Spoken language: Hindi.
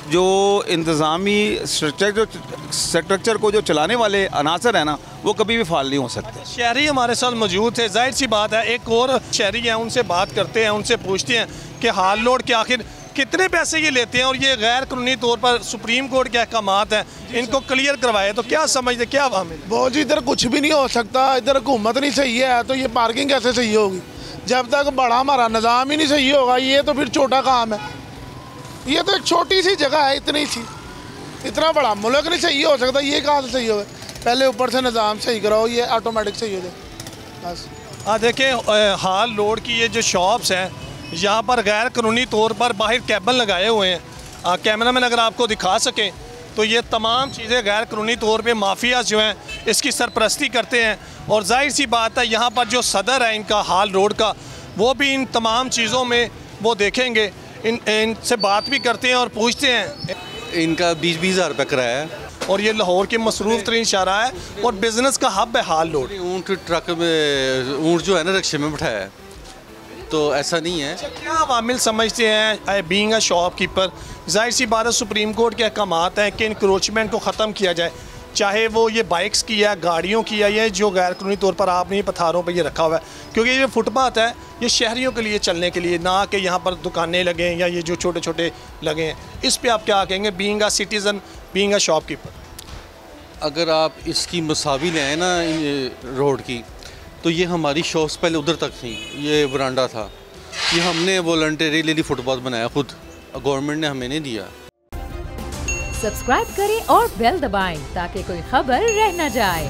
जो इंतज़ामी स्ट्रक्चर को जो चलाने वाले अनासर हैं ना, वो कभी भी फाल नहीं हो सकते। शहरी हमारे साथ मौजूद थे, जाहिर सी बात है। एक और शहरी हैं, उनसे बात करते हैं, उनसे पूछते हैं कि हाल लोड के आखिर कितने पैसे ये लेते हैं और ये गैर कानूनी तौर पर सुप्रीम कोर्ट के अहकामात हैं, इनको क्लियर करवाए। तो क्या समझते, क्या वामिल? बहुत जी, इधर कुछ भी नहीं हो सकता। इधर हुकूमत नहीं सही है तो ये पार्किंग कैसे सही होगी? जब तक बड़ा हमारा निज़ाम ही नहीं सही होगा, ये तो फिर छोटा काम है। ये तो एक छोटी सी जगह है, इतनी सी, इतना बड़ा मुल्क नहीं सही हो सकता। ये कहाँ से सही होगा? पहले ऊपर से निज़ाम सही कराओ, ये ऑटोमेटिक सही हो जाए बस। देखें, हाल लोड की ये जो शॉप्स हैं, यहाँ पर गैर कानूनी तौर पर बाहर कैबल लगाए हुए हैं। कैमरामैन अगर आपको दिखा सकें तो ये तमाम चीज़ें गैर कानूनी तौर पे माफिया जो हैं इसकी सरपरस्ती करते हैं। और जाहिर सी बात है, यहाँ पर जो सदर है इनका हाल रोड का, वो भी इन तमाम चीज़ों में वो देखेंगे। इनसे बात भी करते हैं और पूछते हैं। इनका 20-20 हज़ार रुपये किराया है और ये लाहौर की मसरूफ़ तरीन शारा है और बिज़नेस का हब है हाल लोड। ऊँट ट्रक में, ऊँट जो है ना रिक्शे में बिठाया है, तो ऐसा नहीं है। क्या अवामिल समझते हैं बीइंग अ शॉपकीपर? जाहिर सी बात है, सुप्रीम कोर्ट के अहकामात हैं कि इंक्रोचमेंट को ख़त्म किया जाए, चाहे वो ये बाइक्स की या गाड़ियों की या ये जो गैर कानूनी तौर पर आपने पथारों पर ये रखा हुआ है। क्योंकि ये फुटपाथ है, ये शहरियों के लिए चलने के लिए, ना कि यहाँ पर दुकानें लगें या ये जो छोटे छोटे लगे हैं। इस पर आप क्या कहेंगे, being a citizen, being a shopkeeper? अगर आप इसकी मसावी लें ना रोड की, तो ये हमारी शॉप्स पहले उधर तक थी, ये वरांडा था, ये हमने वॉलंटरीली फुटपाथ बनाया खुद, गवर्नमेंट ने हमें नहीं दिया। सब्सक्राइब करें और बेल दबाएं ताकि कोई खबर रह न जाए।